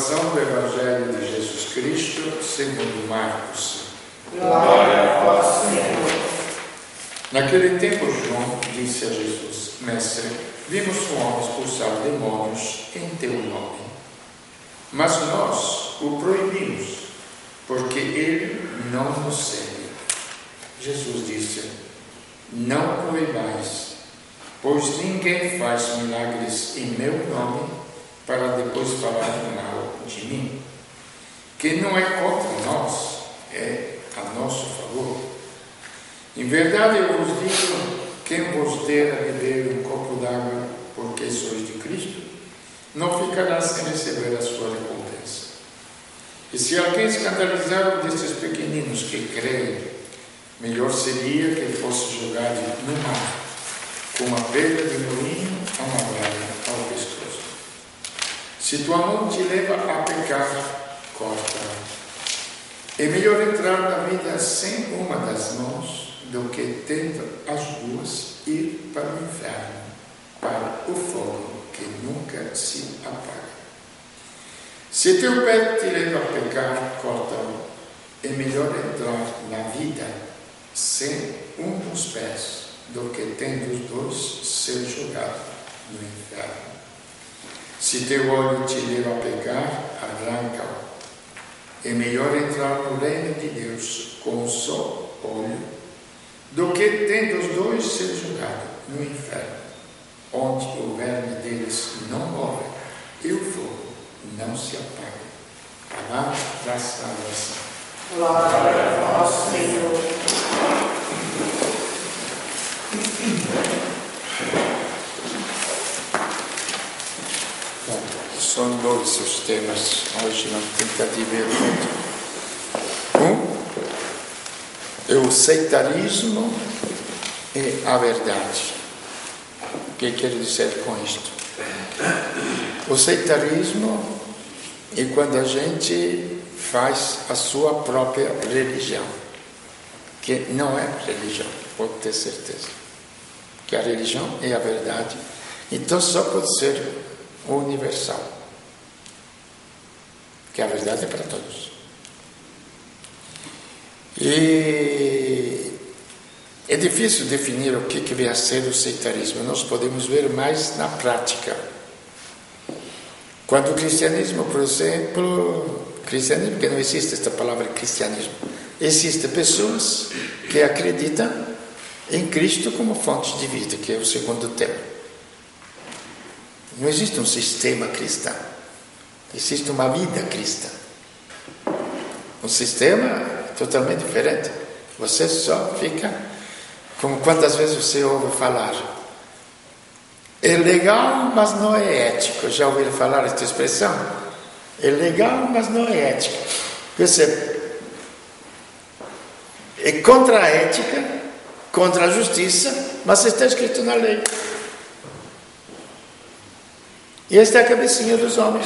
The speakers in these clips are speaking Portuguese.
Proclamação do Evangelho de Jesus Cristo segundo Marcos. Glória a vós, Senhor. Naquele tempo, João disse a Jesus: Mestre, vimos um homem expulsar demônios em teu nome, mas nós o proibimos, porque ele não nos segue. Jesus disse: Não proibais, pois ninguém faz milagres em meu nome para depois falar mal de mim. Quem não é contra nós é a nosso favor. Em verdade eu vos digo, quem vos der a beber um copo d'água porque sois de Cristo, não ficará sem receber a sua recompensa. E se alguém escandalizar um destes pequeninos que creem, melhor seria que fosse jogado no mar, com uma pedra de moinho amarrada ao pescoço. Se tua mão te leva a pecar, corta-a. É melhor entrar na vida sem uma das mãos do que, tendo as duas, ir para o inferno, para o fogo que nunca se apaga. Se teu pé te leva a pecar, corta-o. É melhor entrar na vida sem um dos pés do que, tendo os dois, ser jogado no inferno. Se teu olho te leva a pecar, arranca-o. É melhor entrar no reino de Deus com um só olho do que, tendo os dois, ser jogado no inferno, onde o verme deles não morre e o fogo não se apaga. Palavra da salvação. Glória a vós, Senhor. São dois os temas, hoje não tenta ver muito. Um é o sectarismo e a verdade. O que quero dizer com isto? O sectarismo é quando a gente faz a sua própria religião, que não é religião, pode ter certeza. Que a religião é a verdade, então só pode ser universal. Que a verdade é para todos. E é difícil definir o que vem a ser o sectarismo. Nós podemos ver mais na prática. Quando o cristianismo, por exemplo, cristianismo, porque não existe esta palavra cristianismo, existem pessoas que acreditam em Cristo como fonte de vida, que é o segundo tema. Não existe um sistema cristão. Existe uma vida cristã. Um sistema totalmente diferente. Você só fica, como quantas vezes você ouve falar, é legal, mas não é ético. Já ouviram falar esta expressão? É legal, mas não é ético. Você é contra a ética, contra a justiça, mas está escrito na lei. E esta é a cabecinha dos homens.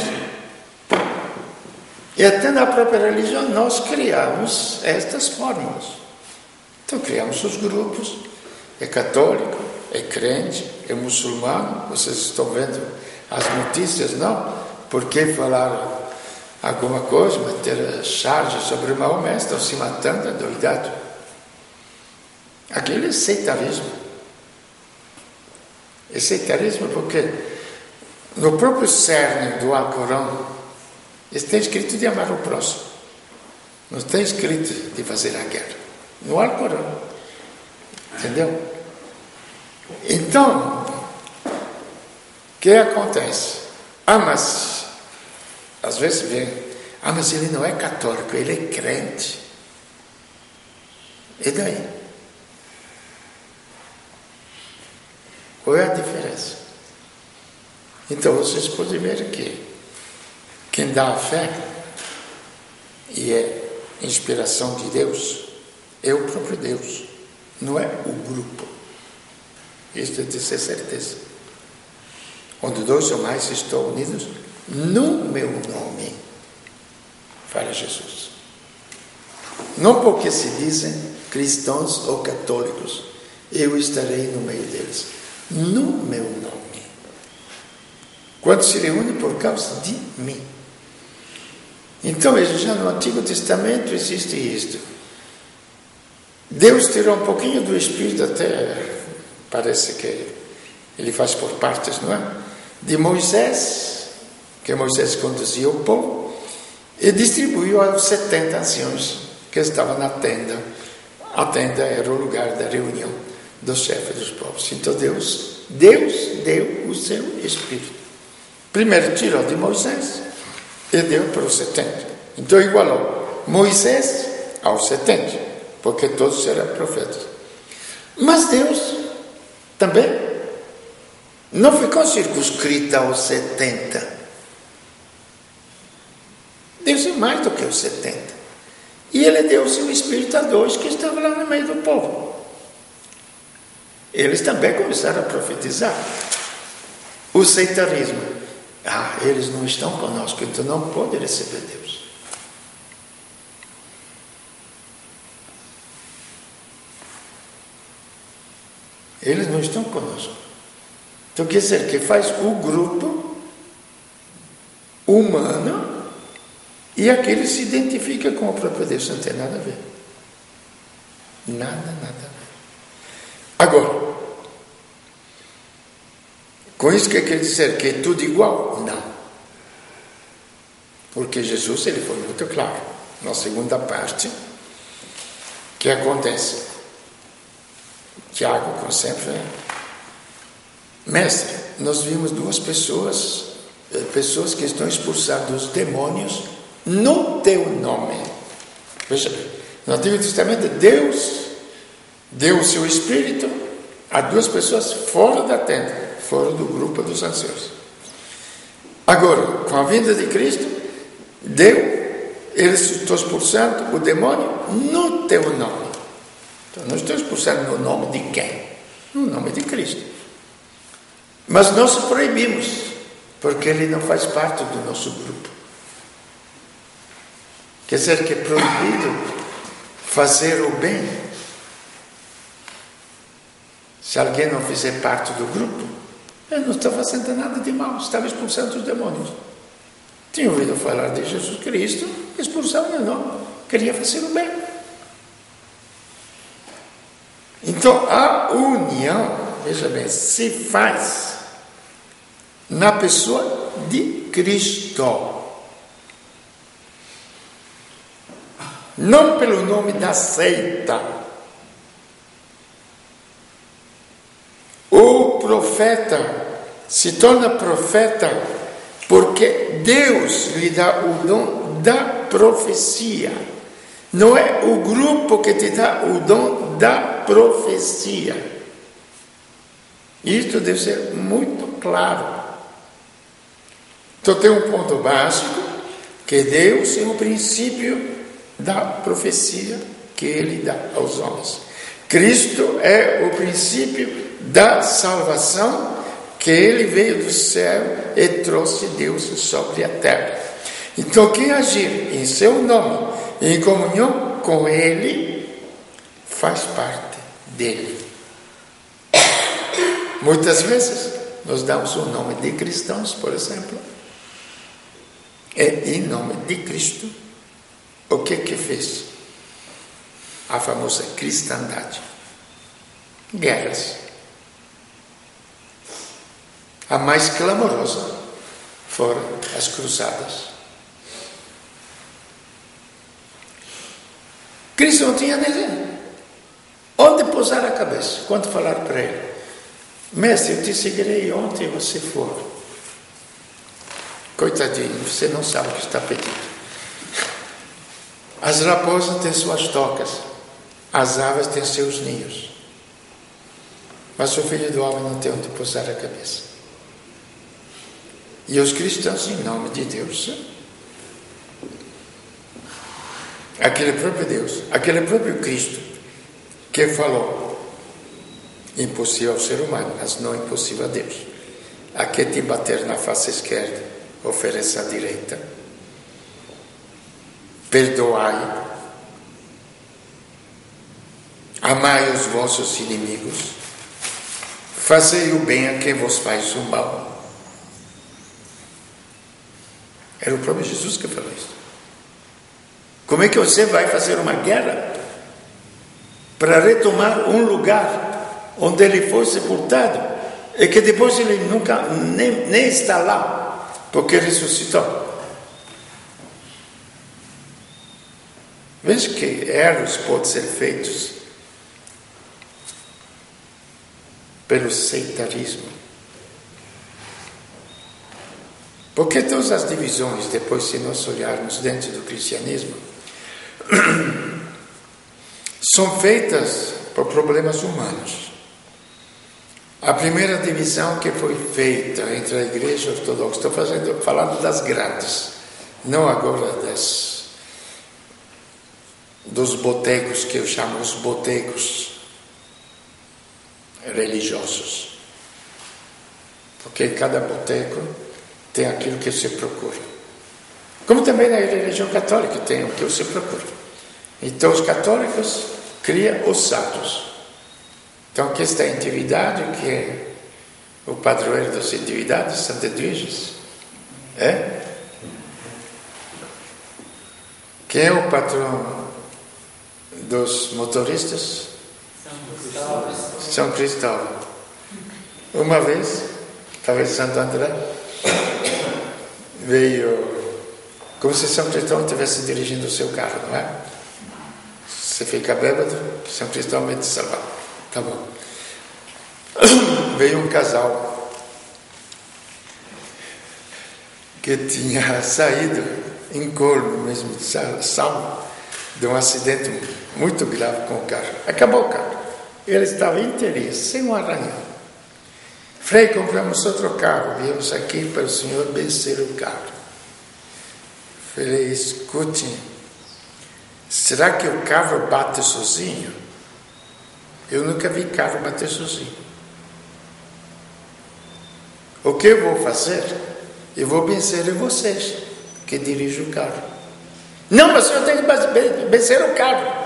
E até na própria religião nós criamos estas fórmulas. Então criamos os grupos, é católico, é crente, é muçulmano, vocês estão vendo as notícias, não? Porque falaram alguma coisa, meter charge sobre Maomé, estão se matando, é doidado. Aquilo é sectarismo. É sectarismo porque no próprio cerne do Alcorão está escrito de amar o próximo. Não está escrito de fazer a guerra. No Alcorão. Entendeu? Então, o que acontece? Mas, às vezes vem, mas ele não é católico, ele é crente. E daí? Qual é a diferença? Então, vocês podem ver que quem dá a fé e é inspiração de Deus é o próprio Deus, não é o grupo. Isso é de ter certeza. Onde dois ou mais estão unidos no meu nome, fala Jesus. Não porque se dizem cristãos ou católicos, eu estarei no meio deles. No meu nome. Quando se reúne por causa de mim. Então, já no Antigo Testamento existe isto. Deus tirou um pouquinho do Espírito, até parece que ele faz por partes, não é? De Moisés, que Moisés conduzia o povo, e distribuiu aos 70 anciãos que estavam na tenda. A tenda era o lugar da reunião dos chefes dos povos. Então Deus deu o seu Espírito. Primeiro tirou de Moisés e deu para os 70. Então igualou Moisés aos 70, porque todos eram profetas. Mas Deus também não ficou circunscrito aos 70. Deus é mais do que os 70. E ele deu o seu Espírito a 2 que estavam lá no meio do povo. Eles também começaram a profetizar. O sectarismo. Eles não estão conosco, então não pode receber Deus. Eles não estão conosco. Então quer dizer que faz o grupo humano e aquele se identifica com o próprio Deus. Não tem nada a ver. Nada a ver. Agora, com isso que quer dizer que é tudo igual? Não. Porque Jesus, ele foi muito claro. Na segunda parte, que acontece? Tiago, como sempre, mestre, nós vimos 2 pessoas que estão expulsando os demônios no teu nome. Veja bem, no Antigo Testamento, Deus deu o seu Espírito a 2 pessoas fora da tenda, fora do grupo dos anciãos. Agora, com a vinda de Cristo, eles estão expulsando o demônio no teu nome. Então, não estão expulsando no nome de quem? No nome de Cristo. Mas nós proibimos, porque ele não faz parte do nosso grupo. Quer dizer que é proibido fazer o bem. Se alguém não fizer parte do grupo, ele não está fazendo nada de mal, estava expulsando os demônios. Tinha ouvido falar de Jesus Cristo, expulsão não, queria fazer o bem. Então a união, veja bem, se faz na pessoa de Cristo. Não pelo nome da seita. O profeta se torna profeta porque Deus lhe dá o dom da profecia. Não é o grupo que te dá o dom da profecia. Isto deve ser muito claro. Então tem um ponto básico, que Deus é o princípio da profecia que Ele dá aos homens. Cristo é o princípio da salvação, que Ele veio do céu e trouxe Deus sobre a terra. Então quem agir em seu nome, em comunhão com Ele, faz parte dele. Muitas vezes nós damos o nome de cristãos, por exemplo, e em nome de Cristo, o que fez? A famosa cristandade. Guerras. A mais clamorosa foram as cruzadas. Cristo não tinha nem onde pousar a cabeça. Quando falaram para ele: mestre, eu te seguirei onde você for. Coitadinho, você não sabe o que está pedindo. As raposas têm suas tocas, as aves têm seus ninhos, mas o Filho do Homem não tem onde pousar a cabeça. E os cristãos, em nome de Deus, aquele próprio Deus, aquele próprio Cristo, que falou: impossível ao ser humano, mas não impossível a Deus. A que te bater na face esquerda, ofereça a direita. Perdoai, amai os vossos inimigos, fazei o bem a quem vos faz o mal. Era o próprio Jesus que falou isso. Como é que você vai fazer uma guerra para retomar um lugar onde ele foi sepultado e que depois ele nunca nem está lá, porque ressuscitou? Veja que erros podem ser feitos pelo sectarismo. Porque todas as divisões, depois, se nós olharmos dentro do cristianismo, são feitas por problemas humanos. A primeira divisão que foi feita entre a igreja ortodoxa, estou falando das grandes, não agora dos botecos, que eu chamo os botecos religiosos. Porque cada boteco tem aquilo que você procura. Como também na religião católica tem o que você procura. Então os católicos criam os santos. Então aqui está a antiguidade, que é o padroeiro das antiguidades, Santa Edwiges. Quem é o patrão dos motoristas? São Cristóvão. Uma vez, estava em Santo André, veio, como se São Cristóvão estivesse dirigindo o seu carro, não é? Você fica bêbado, São Cristóvão vai te salvar. Tá bom. Veio um casal que tinha saído em Colmo, mesmo salvo, de um acidente muito grave com o carro. Acabou o carro. Ele estava inteirinho, sem um arranhão. Frei, compramos outro carro, viemos aqui para o senhor vencer o carro. Falei, escute, será que o carro bate sozinho? Eu nunca vi carro bater sozinho. O que eu vou fazer? Eu vou vencer vocês que dirigem o carro. Não, mas o senhor tem que vencer o carro.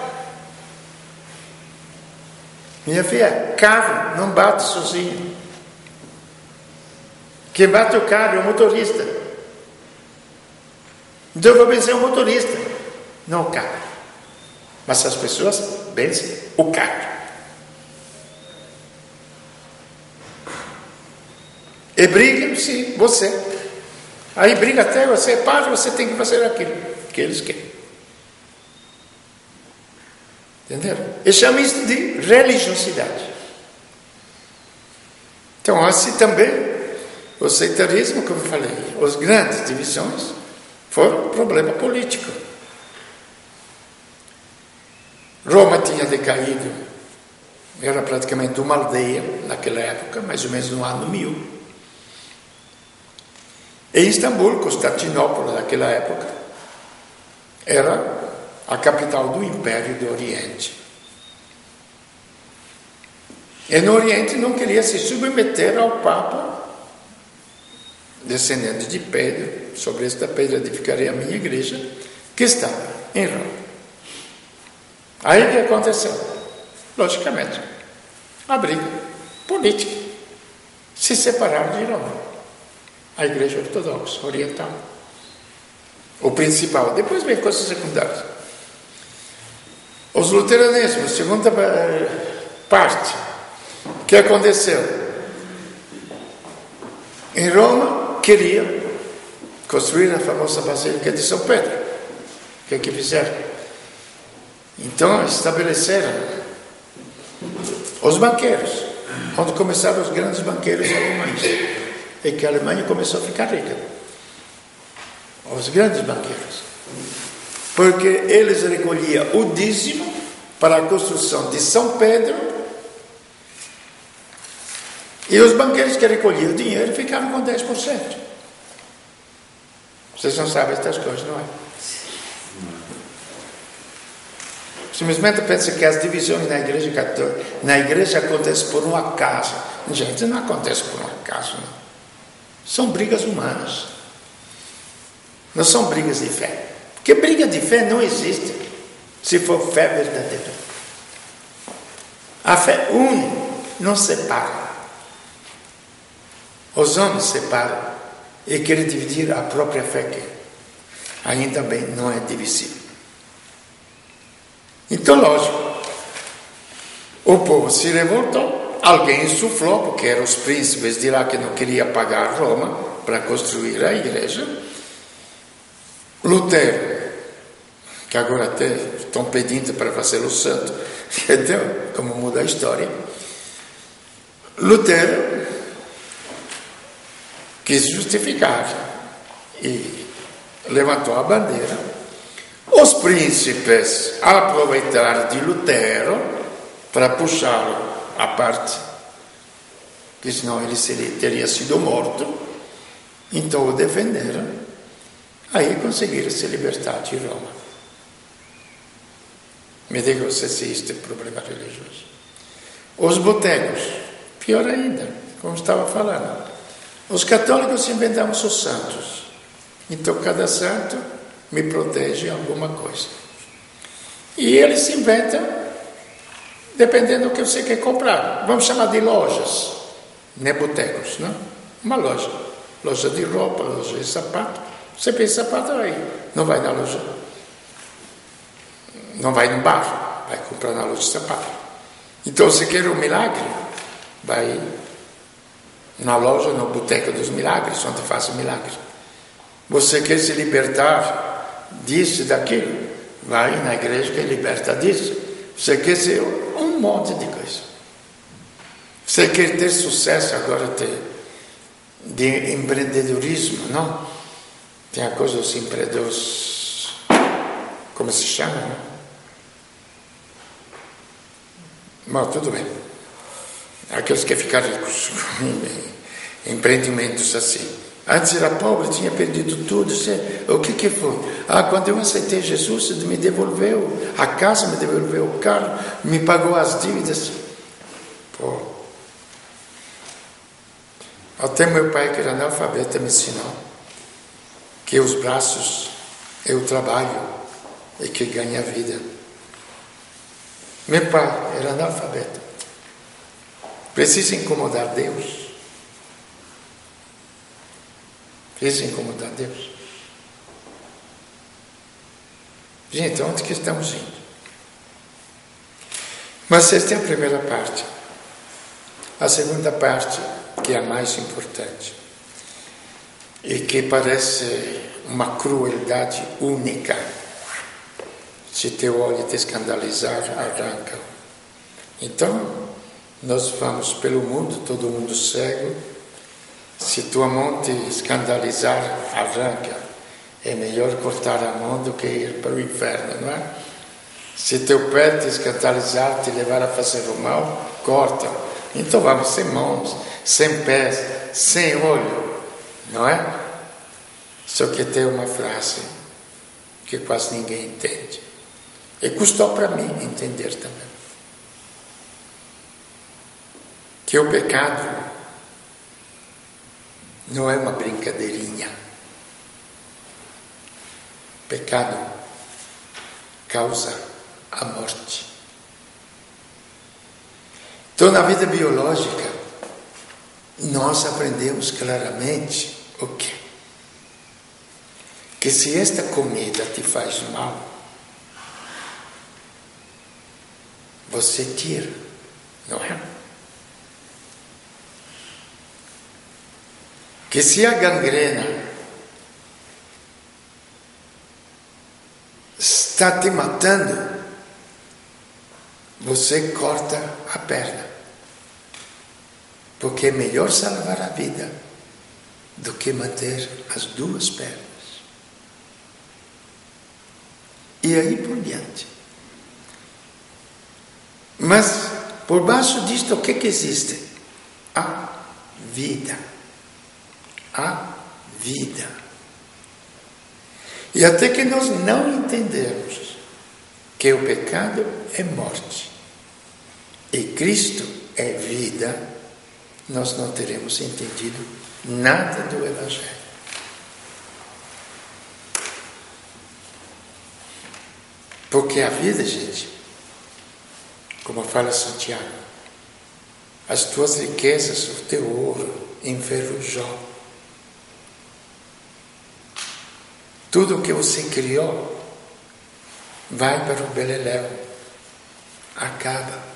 Minha filha, carro não bate sozinho. Quem bate o carro é o motorista. Então eu vou vencer o motorista, não o carro. Mas as pessoas vencem o carro. E brigam se você. Aí briga até você, para, você tem que fazer aquilo que eles querem. Entenderam? Eu chamo isso de religiosidade. Então, assim também, o sectarismo, como eu falei, as grandes divisões foram um problema político. Roma tinha decaído, era praticamente uma aldeia naquela época, mais ou menos no ano 1000. E Istambul, Constantinopla, naquela época, era a capital do Império do Oriente. E no Oriente não queria se submeter ao Papa, descendente de Pedro. Sobre esta pedra edificarei a minha igreja, que estava em Roma. Aí o que aconteceu? Logicamente, a briga política. Se separaram de Roma. A igreja ortodoxa, oriental. O principal. Depois vem coisas secundárias. Os luteranismos, segunda parte. O que aconteceu? Em Roma, queria construir a famosa Basílica de São Pedro. O que é que fizeram? Então, estabeleceram os banqueiros, onde começaram os grandes banqueiros alemães. E que a Alemanha começou a ficar rica. Os grandes banqueiros. Porque eles recolhiam o dízimo para a construção de São Pedro. E os banqueiros que recolhiam o dinheiro ficaram com 10%. Vocês não sabem estas coisas, não é? Simplesmente pensa que as divisões na igreja católica, na igreja acontecem por um acaso. Gente, não acontece por um acaso, não. São brigas humanas. Não são brigas de fé. Porque briga de fé não existe se for fé verdadeira. A fé une, não separa. Os homens separam e querem dividir a própria fé, que ainda bem não é divisível. Então, lógico, o povo se revoltou, alguém insuflou, porque eram os príncipes de lá que não queriam pagar Roma para construir a igreja. Lutero, que agora até estão pedindo para fazê-lo santo, entendeu? Como muda a história. Lutero quis justificar e levantou a bandeira. Os príncipes aproveitaram de Lutero para puxá-lo à parte, porque senão ele teria sido morto. Então o defenderam, aí conseguiram se libertar de Roma. Me diga se existe problema religioso. Os botecos, pior ainda, como estava falando. Os católicos inventamos os santos. Então cada santo me protege alguma coisa. E eles inventam, dependendo do que você quer comprar. Vamos chamar de lojas, não é botecos, não? Uma loja. Loja de roupa, loja de sapato. Você pensa sapato aí, não vai na loja. Não vai no bar, vai comprar na loja de sapato. Então, se quer um milagre, vai na loja, no boteco dos milagres, onde faz o milagre. Você quer se libertar disso e daquilo, vai na igreja que liberta disso. Você quer ser um monte de coisa. Você quer ter sucesso agora de empreendedorismo, não? Tem a coisa dos empreendedores, como se chama, não? Mas tudo bem. Aqueles que ficam ricos, empreendimentos assim. Antes era pobre, tinha perdido tudo. O que foi? Quando eu aceitei Jesus, ele me devolveu a casa, me devolveu o carro, me pagou as dívidas. Pô. Até meu pai, que era analfabeto, me ensinou que os braços é o trabalho e que ganha a vida. Meu pai era analfabeto. Precisa incomodar Deus. Precisa incomodar Deus. Gente, onde que estamos indo? Mas esta é a primeira parte. A segunda parte, que é a mais importante, e que parece uma crueldade única. Se teu olho te escandalizar, arranca. Então, nós vamos pelo mundo, todo mundo cego. Se tua mão te escandalizar, arranca. É melhor cortar a mão do que ir para o inferno, não é? Se teu pé te escandalizar, te levar a fazer o mal, corta. Então vamos sem mãos, sem pés, sem olho, não é? Só que tem uma frase que quase ninguém entende. E custou para mim entender também. Que o pecado não é uma brincadeirinha. Pecado causa a morte. Então, na vida biológica, nós aprendemos claramente o quê? Que se esta comida te faz mal, você tira, não é? Que se a gangrena está te matando, você corta a perna. Porque é melhor salvar a vida do que manter as duas pernas. E aí por diante. Mas, por baixo disto, o que existe? A vida. A vida. E até que nós não entendemos que o pecado é morte e Cristo é vida, nós não teremos entendido nada do Evangelho. Porque a vida, gente, como fala Santiago, as tuas riquezas, o teu ouro enferrujou. Tudo o que você criou vai para o beleléu. acaba.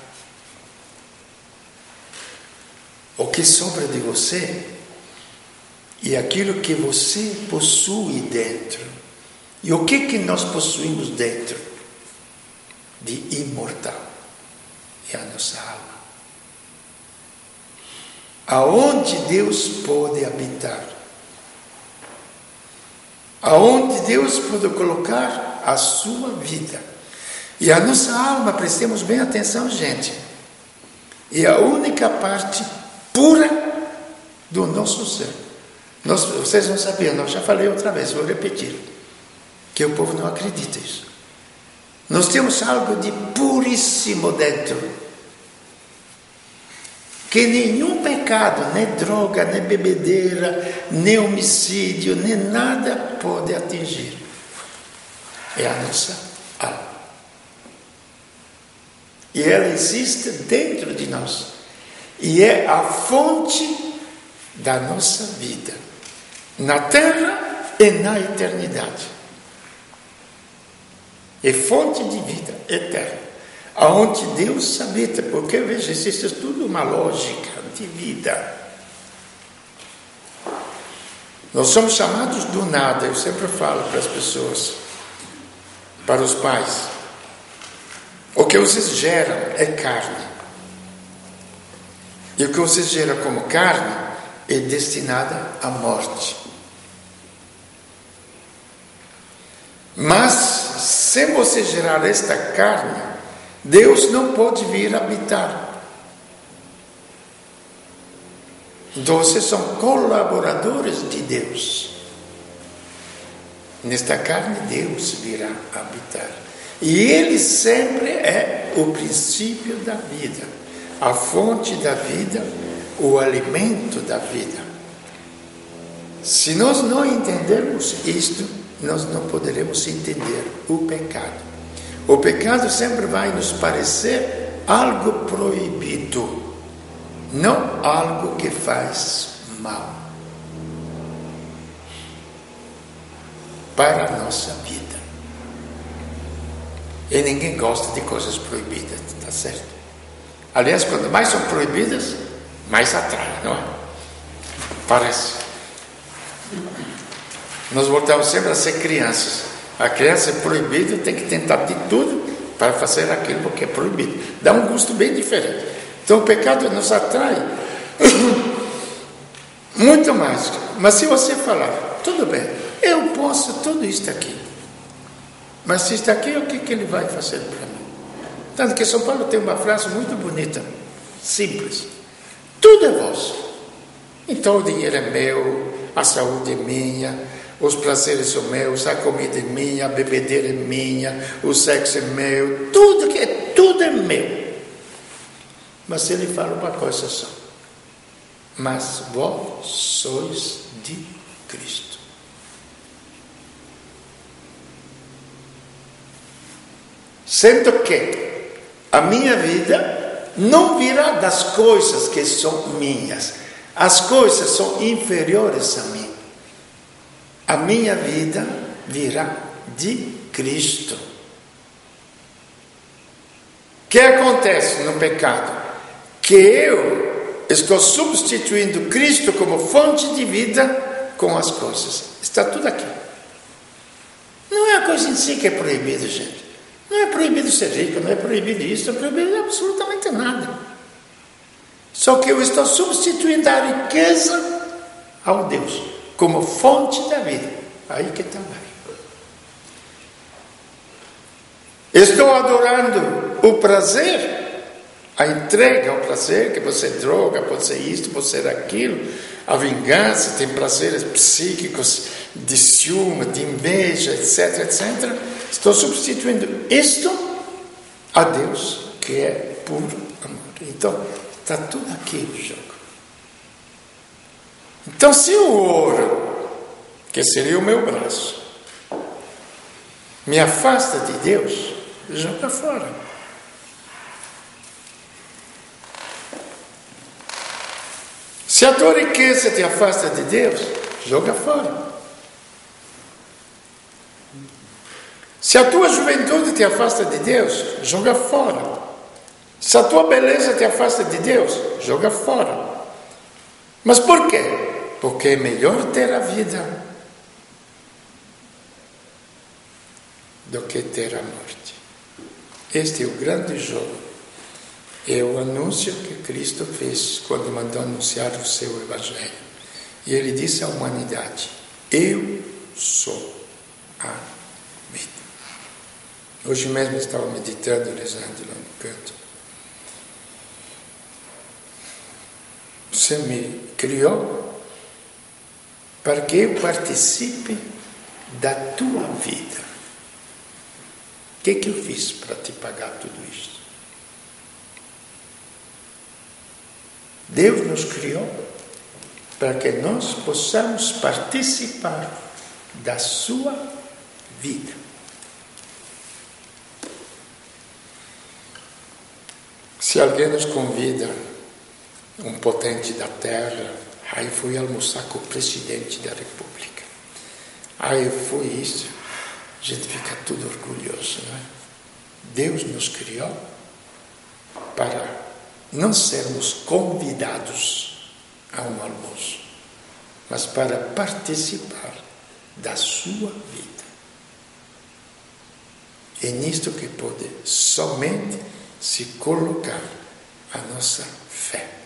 O que sobra de você é aquilo que você possui dentro. E o que nós possuímos dentro? De imortal. É a nossa alma. Aonde Deus pode habitar. Aonde Deus pode colocar a sua vida. E a nossa alma, prestemos bem atenção, gente, é a única parte pura do nosso ser. Vocês não sabiam, eu já falei outra vez, vou repetir, que o povo não acredita nisso. Nós temos algo de puríssimo dentro, que nenhum pecado, nem droga, nem bebedeira, nem homicídio, nem nada pode atingir. É a nossa alma. E ela existe dentro de nós. E é a fonte da nossa vida, na terra e na eternidade. É fonte de vida eterna, aonde Deus habita, porque, veja, existe tudo uma lógica de vida. Nós somos chamados do nada, eu sempre falo para as pessoas, para os pais, o que vocês geram é carne. E o que vocês geram como carne é destinada à morte. Mas, se você gerar esta carne, Deus não pode vir habitar. Então, vocês são colaboradores de Deus. Nesta carne, Deus virá habitar. E Ele sempre é o princípio da vida, a fonte da vida, o alimento da vida. Se nós não entendermos isto, nós não poderemos entender o pecado. O pecado sempre vai nos parecer algo proibido, não algo que faz mal para a nossa vida. E ninguém gosta de coisas proibidas, tá certo? Aliás, quando mais são proibidas, mais atrai, não é? Parece. Nós voltamos sempre a ser crianças. A criança é proibida, tem que tentar de tudo para fazer aquilo que é proibido. Dá um gosto bem diferente. Então o pecado nos atrai muito mais. Mas se você falar, tudo bem, eu posso tudo isto aqui, mas se está aqui, o que ele vai fazer para mim? Tanto que São Paulo tem uma frase muito bonita, simples. Tudo é vosso. Então o dinheiro é meu, a saúde é minha, os prazeres são meus, a comida é minha, a bebedeira é minha, o sexo é meu, tudo é meu. Mas ele fala uma coisa só. Mas vós sois de Cristo. Sendo que a minha vida não virá das coisas que são minhas. As coisas são inferiores a mim. A minha vida virá de Cristo. O que acontece no pecado? Que eu estou substituindo Cristo como fonte de vida com as coisas. Está tudo aqui. Não é a coisa em si que é proibida, gente. Não é proibido ser rico, não é proibido isso, não é proibido absolutamente nada. Só que eu estou substituindo a riqueza ao Deus, como fonte da vida. Aí que está lá. Estou adorando o prazer, a entrega ao prazer, que pode ser droga, pode ser isto, pode ser aquilo, a vingança, tem prazeres psíquicos, de ciúme, de inveja, etc, etc. Estou substituindo isto a Deus, que é puro amor. Então, está tudo aqui no jogo. Então, se o ouro, que seria o meu braço, me afasta de Deus, joga fora. Se a tua riqueza te afasta de Deus, joga fora. Se a tua juventude te afasta de Deus, joga fora. Se a tua beleza te afasta de Deus, joga fora. Mas por quê? Porque é melhor ter a vida do que ter a morte. Este é o grande jogo. É o anúncio que Cristo fez quando mandou anunciar o seu Evangelho. E ele disse à humanidade: eu sou a vida. Hoje mesmo estava meditando, rezando lá no canto. Você me criou para que eu participe da tua vida. O que eu fiz para te pagar tudo isto? Deus nos criou para que nós possamos participar da sua vida. Se alguém nos convida, um potente da terra, aí fui almoçar com o presidente da República, aí foi isso, a gente fica tudo orgulhoso, não é? Deus nos criou para não sermos convidados a um almoço, mas para participar da sua vida. É nisto que pode somente se colocar a nossa fé.